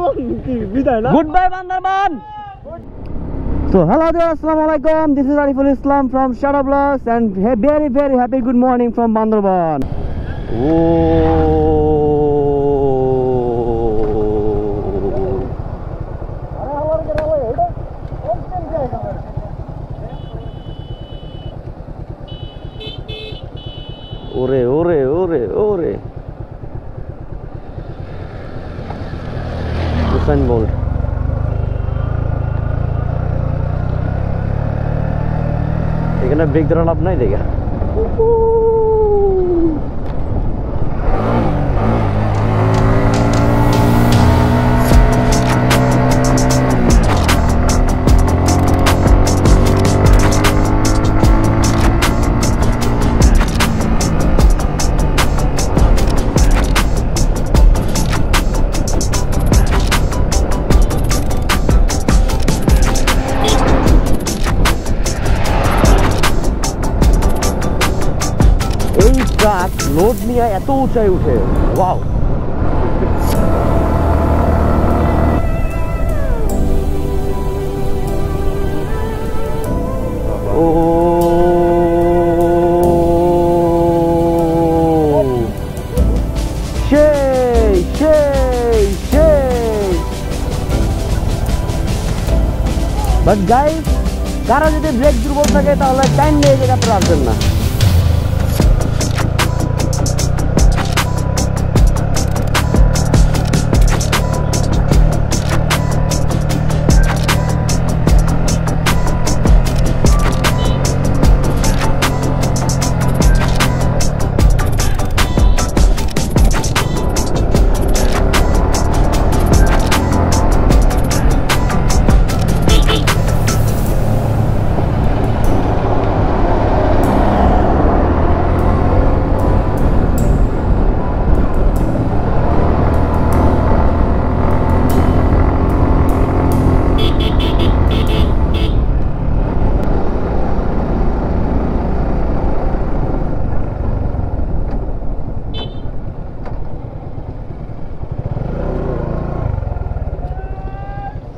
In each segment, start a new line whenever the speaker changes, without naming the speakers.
Goodbye, Bandarban. So, hello there, Assalamualaikum. This is Ariful Islam from Shadow Vlogs, and very, very happy good morning from Bandarban. Ore, ore, ore, ore. Usain Bolt. এখানে break ধরা লাভ নাই দেখা। Truck load নিয়ে এত উঁচাই উঠে, wow. ও সেই সেই সেই। বাট গাইস, কারো যদি ব্রেক দুর্বল থাকে তাহলে টাইম নিয়ে জায়গাতে রাখবেন না।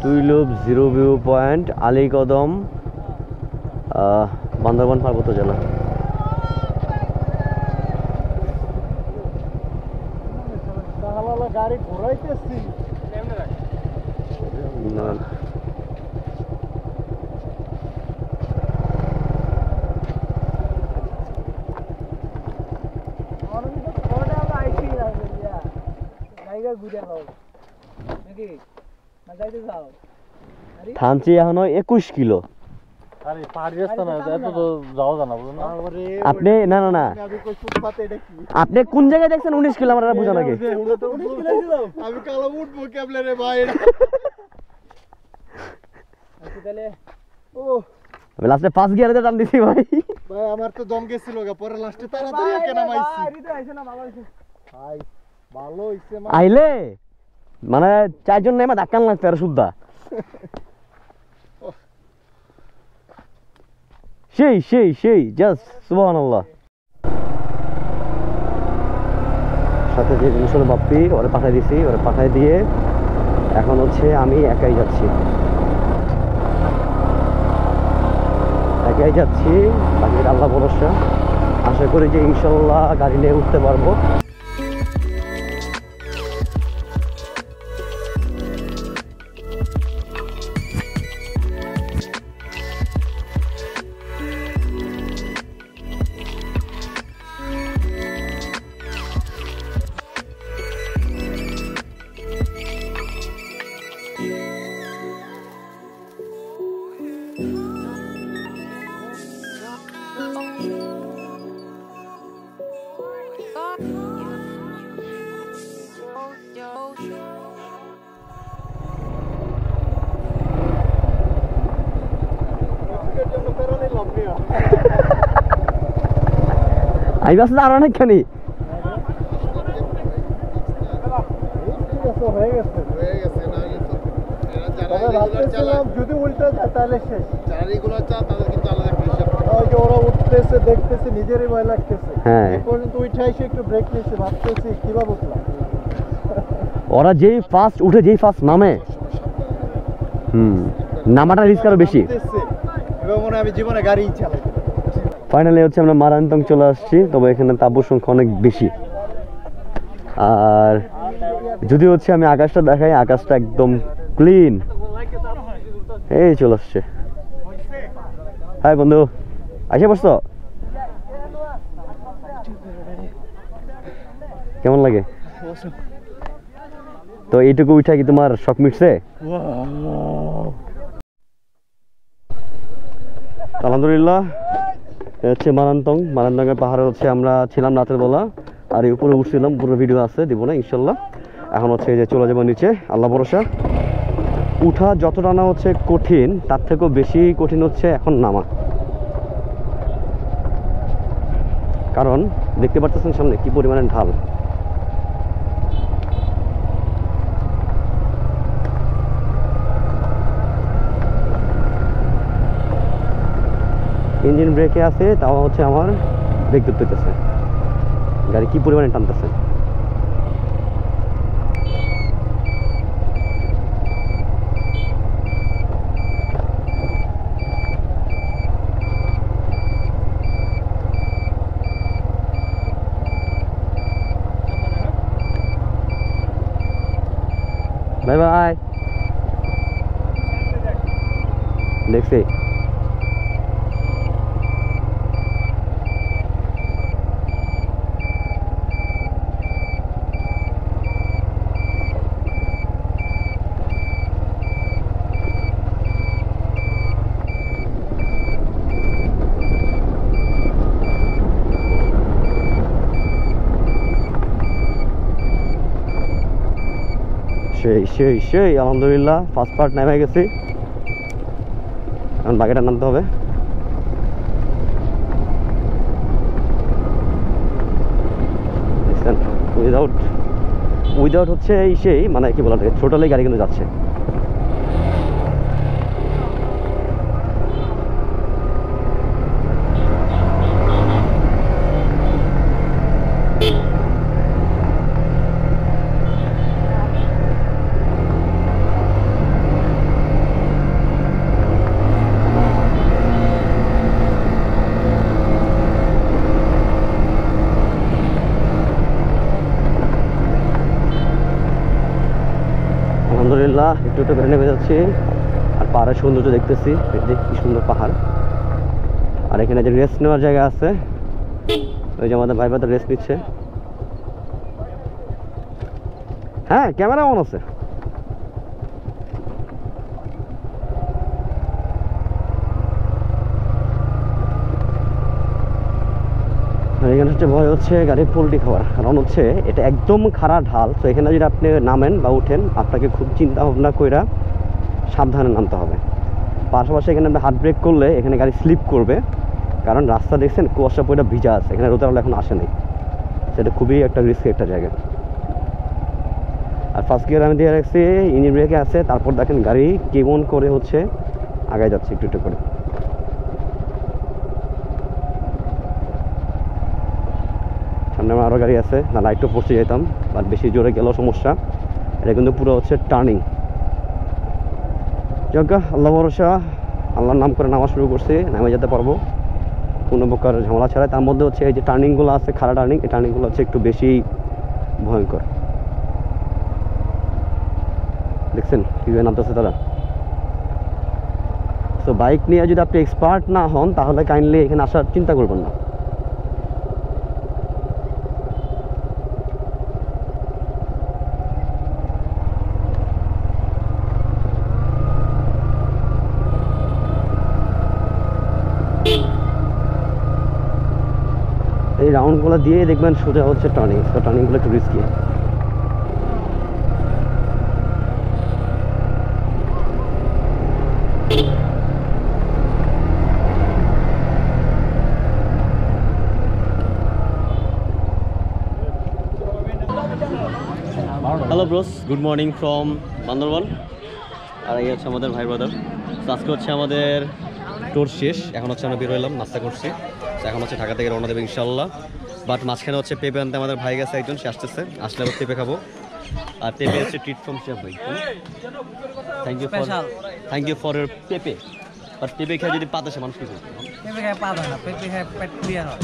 Tuilup zero view point, Alikadam, Bandarban পার্বত্য জেলা। গাড়ি ঘোরাইতেছি থানচি এখনো 21 কিলো। আপনি না না না, আপনি কোন জায়গায় দেখছেন 19 কিলো? আমরা বুঝা নাকি আমি লাস্টে 5 গিয়ারে টান দিছি ভাই।
ভাই আমার তো দম গেছিল, পরে লাস্টে তাড়াতাড়ি কেন নামাইছি। ভাই ভালো হইছে
আইলে মানে 4 জন নেমা ধাক্কা লাগছে আর সুদ্ধা। সেই সেই সেই, জাস্ট সুবহানাল্লাহ। সাথে যে মুসল বাপ্পি ওরে পাঠাই দিছি, ওরে পাঠাই দিয়ে এখন হচ্ছে আমি একাই যাচ্ছি, বাকিটা আল্লাহ ভরসা। আশা করি যে ইনশাল্লাহ গাড়ি নিয়ে উঠতে পারবো। I was not on a canny. যদি উল্টা যায় তাহলে শেষ। চারিগুলো চা তাদের কিন্তু আলাদা একটা হিসাব থাকে। ওই যে ওরা উঠতেছে দেখতেছে নিজেরই ভয় লাগতেছে। হ্যাঁ। এই পর্যন্ত উঠাইছে একটু ব্রেক নিয়েছে ভাবতেছি কিভাবে উঠলাম। ওরা যেই ফার্স্ট উঠে যেই ফার্স্ট নামে নামাটা রিস্ক আরো বেশি।
এবার মনে হয় আমি জীবনে গাড়ি চালাই।
ফাইনালি হচ্ছে আমরা মারান্তং চলে আসছি, তবে এখানে তাঁবুর সংখ্যা অনেক বেশি। আর যদি হচ্ছে আমি আকাশটা দেখাই, আকাশটা একদম ক্লিন, এই চলে আসছে। হাই বন্ধু, আসে বসছো? কেমন লাগে? তো এইটুকু উঠা কি তোমার শখ মিটছে? আলহামদুলিল্লাহ, হচ্ছে মারান্তং এর পাহাড়ে হচ্ছে আমরা ছিলাম রাতের বেলা, আর এই উপরে উঠছিলাম, পুরো ভিডিও আছে, দিব না ইনশাল্লাহ। এখন হচ্ছে এই যে চলে যাবো নিচে, আল্লাহ ভরসা। উঠা যতটা না হচ্ছে কঠিন, তার থেকেও বেশি কঠিন হচ্ছে এখন নামা, কারণ দেখতে পাচ্ছেন সামনে কি পরিমাণে ঢাল। ইঞ্জিন ব্রেকে আছে, তাও হচ্ছে আমার ব্রেক ধরতে হইতেছে, গাড়ি কি পরিমাণে টানতেছে। বাই বাই, দেখছি। সেই আলহামদুলিল্লাহ ফার্স্ট পার্ট নেমে গেছি, এখন বাকিটা নামতে হবে। উইদাউট হচ্ছে সেই মানে কি বলা থাকে, ছোটলে গাড়ি কিন্তু যাচ্ছে। আলহামদুলিল্লাহ একটু একটু করে নেমে যাচ্ছি, আর পাহাড়ের সৌন্দর্য দেখতেছি, কি সুন্দর পাহাড়। আর এখানে যে রেস্ট নেওয়ার জায়গা আছে, ওই যে আমাদের ভাই রেস্ট নিচ্ছে। হ্যাঁ, ক্যামেরা অন আছে। এখানে হচ্ছে ভয় হচ্ছে গাড়ির পোল্টি খাওয়ার, কারণ হচ্ছে এটা একদম খাড়া ঢাল। তো এখানে যদি আপনি নামেন বা উঠেন, আপনাকে খুব চিন্তা ভাবনা করে সাবধানে নামতে হবে। পাশাপাশি এখানে আপনি হাত ব্রেক করলে এখানে গাড়ি স্লিপ করবে, কারণ রাস্তা দেখছেন কুয়াশা পয়টা ভিজা আছে, এখানে রোদের আলো এখন আসেনি, সেটা খুবই একটা রিস্কি একটা জায়গা। আর ফার্স্ট গিয়ার আমি দিয়ে রাখছি, ইঞ্জিন ব্রেকে আছে। তারপর দেখেন গাড়ি কেমন করে হচ্ছে আগায় যাচ্ছে একটু একটু করে। সামনে আমার আরও গাড়ি আছে, না লাইটও পড়তে যেতাম, বাট বেশি জোরে গেলেও সমস্যা। এটা কিন্তু পুরো হচ্ছে টার্নিং। যাক, আল্লাহ ভরসা, আল্লাহর নাম করে নামা শুরু করছি, নামে যেতে পারবো কোনো প্রকার ঝামেলা ছাড়াই। তার মধ্যে হচ্ছে এই যে টার্নিংগুলো আছে, খাড়া টার্নিং, এই টার্নিংগুলো হচ্ছে একটু বেশি ভয়ঙ্কর। দেখছেন কীভাবে নামতেছে তারা। তো বাইক নিয়ে যদি আপনি এক্সপার্ট না হন, তাহলে কাইন্ডলি এখানে আসার চিন্তা করবেন না। এই রাউন্ডগুলো দিয়ে দেখবেন সোজা হচ্ছে টার্নিং, তো টার্নিংগুলো একটু risky. Hello bros, good morning from Bandarban. আর এই হচ্ছে আমাদের ভাই ব্রাদার। তো আজকে হচ্ছে আমাদের ট্যুর শেষ, এখন হচ্ছে আমরা বের হইলাম, নাস্তা করছি। তো এখন হচ্ছে ঢাকা থেকে রওনা দেবে ইনশাল্লাহ। বাট মাঝখানে হচ্ছে পেঁপে আনতে আমাদের ভাই গেছে একজন, সে আসতেছে, আসলে আবার পেঁপে খাবো। আর পেঁপে হচ্ছে ট্রিট ফ্রম শেফ ভাই। থ্যাংক ইউ ফর ইউর পেঁপে। আর পেঁপে খেয়ে যদি পাত আসে মানুষ কি করবে?
পেঁপে খায় পাতা না, পেঁপে খায় পেট ক্লিয়ার হয়।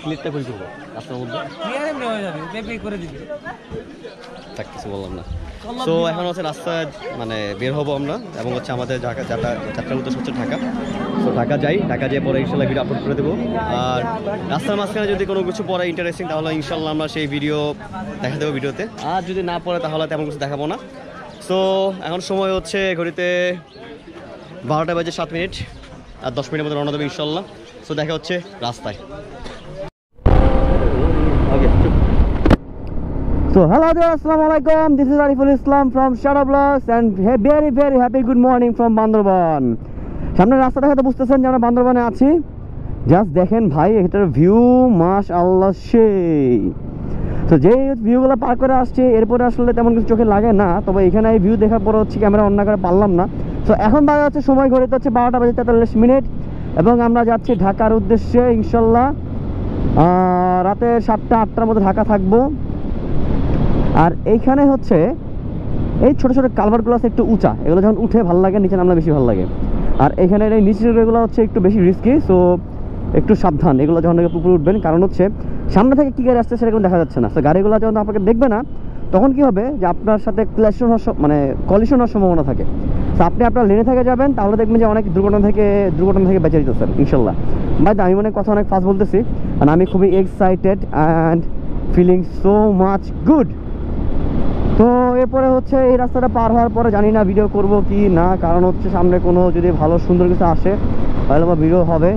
ক্লিপটা করে দেবো রাস্তার মধ্যে,
ক্লিয়ার এমনি হয়ে যাবে, পেঁপে করে দিবি।
তাক কিছু বললাম না। তো এখন হচ্ছে রাস্তায় মানে বের হবো আমরা, এবং হচ্ছে আমাদের যাত্রার উদ্দেশ্য হচ্ছে ঢাকা। তো ঢাকা যেয়ে পরে ইনশাল্লাহ ভিডিও আপলোড করে দেবো। আর রাস্তার মাঝখানে যদি কোনো কিছু পরে ইন্টারেস্টিং, তাহলে ইনশাল্লাহ আমরা সেই ভিডিও দেখা দেবো ভিডিওতে। আর যদি না পড়ে তাহলে তেমন কিছু দেখাবো না। সো এখন সময় হচ্ছে ঘড়িতে 12টা বাজে 7 মিনিট, আর 10 মিনিটের মধ্যে রওনা দেবো ইনশাল্লাহ। সো দেখা হচ্ছে রাস্তায়। So hello there, Assalamualaikum. This is Ariful Islam from Shadow Vlogs and very happy good morning from Bandarban. সামনে রাস্তা দেখাতে বুঝতেছেন যে আমরা বান্দরবানে আছি। জাস্ট দেখেন ভাই, এটার ভিউ মাশাআল্লাহ সেই। তো যে ভিউগুলো পার করে আসছে এরপরে আসলে তেমন কিছু চোখে লাগে না, তবে এখানে এই ভিউ দেখার পর হচ্ছে ক্যামেরা অন না করে পারলাম না। তো এখন বাজে হচ্ছে সময় ঘড়িতে হচ্ছে 12টা বাজে 43 মিনিট, এবং আমরা যাচ্ছি ঢাকার উদ্দেশ্যে ইনশাল্লাহ। রাতে 7টা 8টার মধ্যে ঢাকা থাকবো। আর এইখানে হচ্ছে এই ছোটো ছোটো কালভারগুলো আছে একটু উঁচা, এগুলো যখন উঠে ভালো লাগে, নিচে নামলে বেশি ভালো লাগে। আর এখানে এই নিচের এগুলো হচ্ছে একটু বেশি রিস্কি, সো একটু সাবধান এগুলো যখন পুকুরে উঠবেন, কারণ হচ্ছে সামনে থেকে কী গাড়ি আসছে সেটা কোনো দেখা যাচ্ছে না। তো গাড়িগুলো যখন আপনাকে দেখবে না, তখন কি হবে যে আপনার সাথে কলিশন হওয়ার সম্ভাবনা থাকে। তো আপনি আপনার লেনে থেকে যাবেন, তাহলে দেখবেন যে অনেক দুর্ঘটনা থেকে বেঁচে যেতেছেন ইনশাল্লাহ। বাট আমি মনে কথা অনেক ফাস্ট বলতেছি, আর আমি খুবই excited and feeling so much good. তো এরপরে হচ্ছে এই রাস্তাটা পার হওয়ার পরে জানি না ভিডিও করব কি না, কারণ হচ্ছে সামনে কোনো যদি ভালো সুন্দর কিছু আসে তাহলে বা ভিডিও হবে,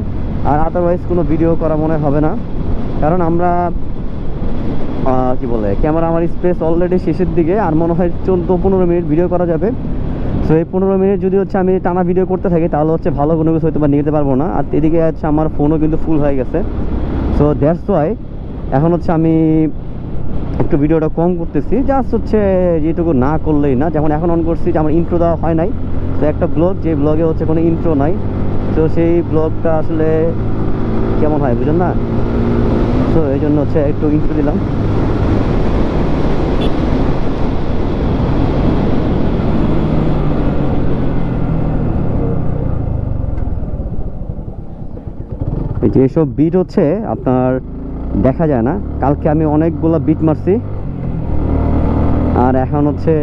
আর আদারওয়াইজ কোনো ভিডিও করা মনে হবে না। কারণ আমরা কি বলে ক্যামেরা আমার স্পেস অলরেডি শেষের দিকে, আর মনে হয় 14-15 মিনিট ভিডিও করা যাবে। সো এই 15 মিনিট যদি হচ্ছে আমি টানা ভিডিও করতে থাকি তাহলে হচ্ছে ভালো কোনো কিছু হয়তো বা নিয়ে যেতে পারবো না। আর এদিকে হচ্ছে আমার ফোনও কিন্তু ফুল হয়ে গেছে। সো দ্যাটস ওয়াই এখন হচ্ছে আমি একটু ভিডিওটা কম করতেছি, জাস্ট হচ্ছে যেটুকু না করলেই না। যেমন এখন অন করছি যে আমার ইন্ট্রো দেওয়া হয় নাই, তো একটা ব্লগ, যে ব্লগে হচ্ছে কোনো ইন্ট্রো নাই, তো সেই ব্লগটা আসলে কেমন হয় বুঝেন না। তো এই জন্য হচ্ছে একটু ইন্ট্রো দিলাম। এই যে এইসব বিট হচ্ছে আপনার দেখা যায় না। কালকে আমি অনেকগুলো বিট মারছি, আর এখন হচ্ছে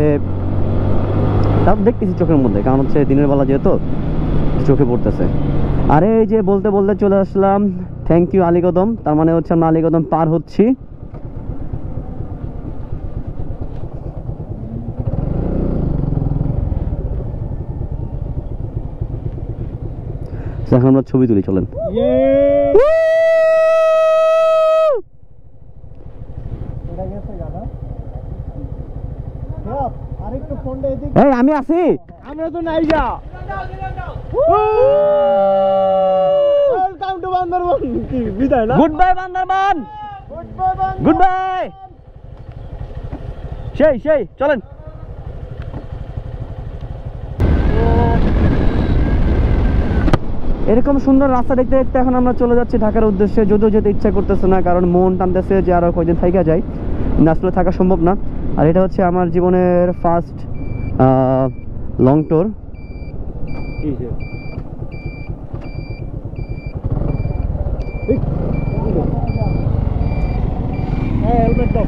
তাও দেখতেছি চোখের মধ্যে, কারণ হচ্ছে দিনের বেলা যেহেতু চোখে পড়তেছে। আরে এই যে বলতে বলতে চলে আসলাম থ্যাংক ইউ আলীকদম, তার মানে হচ্ছে আমরা আলীকদম পার হচ্ছি। এখন আমরা ছবি তুলি, চলেন। আমি আছি,
আমরা তো নাই যা। Welcome to Bandarban. কি বিদায় না?
Good bye Bandarban, good bye. সেই চলেন। এরকম সুন্দর রাস্তা দেখতে দেখতে এখন আমরা চলে যাচ্ছি ঢাকার উদ্দেশ্যে। যদিও যেতে ইচ্ছা করতেছে না, কারণ মন টানতেছে যে আরো কয়দিন থাকা যায়, আসলে থাকা সম্ভব না। আর এটা হচ্ছে আমার জীবনের ফার্স্ট লং ট্যুর।
হেলমেট দাও।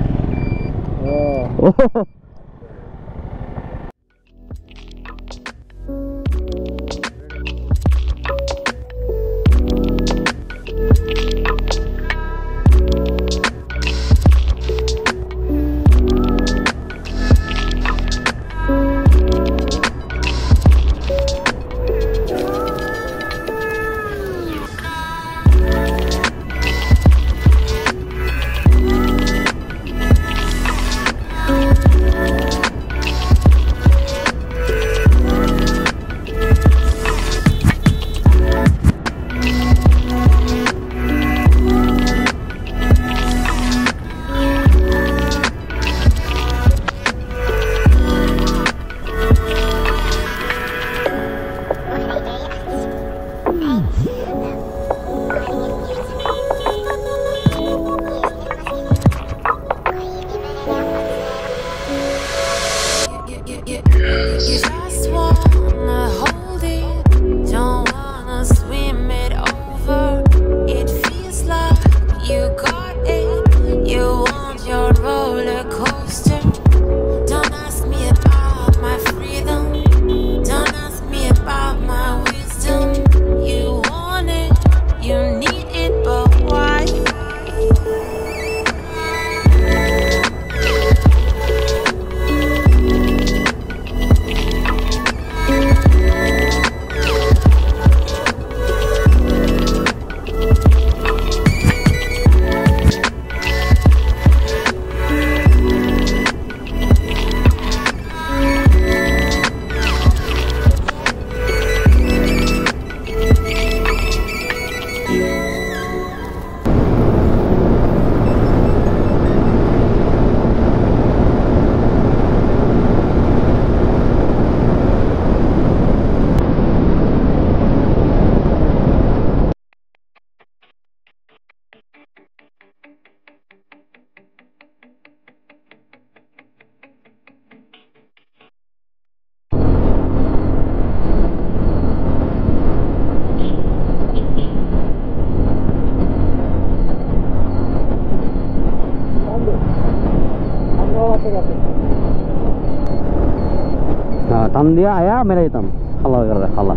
হ্যাঁ টান দিয়ে আয়া মেরে যেতাম খালা করে খালা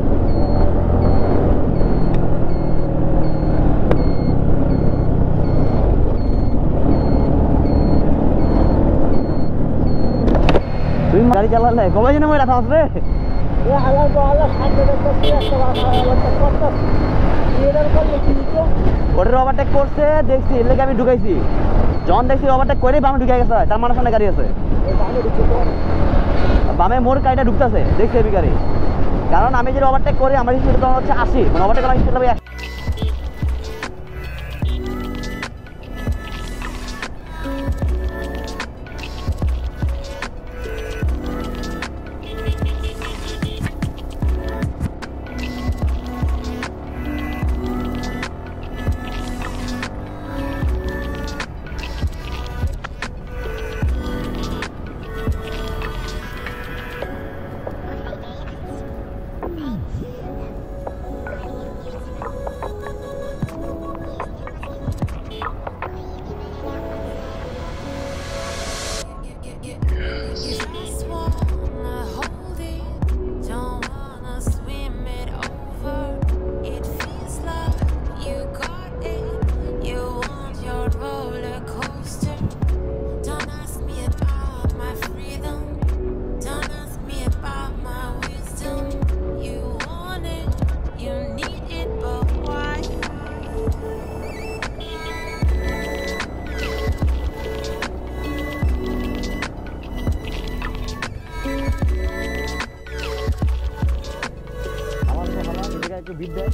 তুমি গাড়ি চালালে কবে যেন মেয়ে রাখা আসবে ওটার ওভারটেক করছে দেখছি এর লেগে আমি ঢুকাইছি যখন দেখছি ওভারটেক করে বামে ঢুকে গেছে তার মানুষ সামনে গাড়ি আছে বামে মোর গাড়িটা ঢুকতেছে দেখছি এবি গাড়ি কারণ আমি যদি ওভারটেক করি আমার স্পিড তখন হচ্ছে 80 মানে ওভারটেক করার স্পিড হবে একটু ভিড় দেয়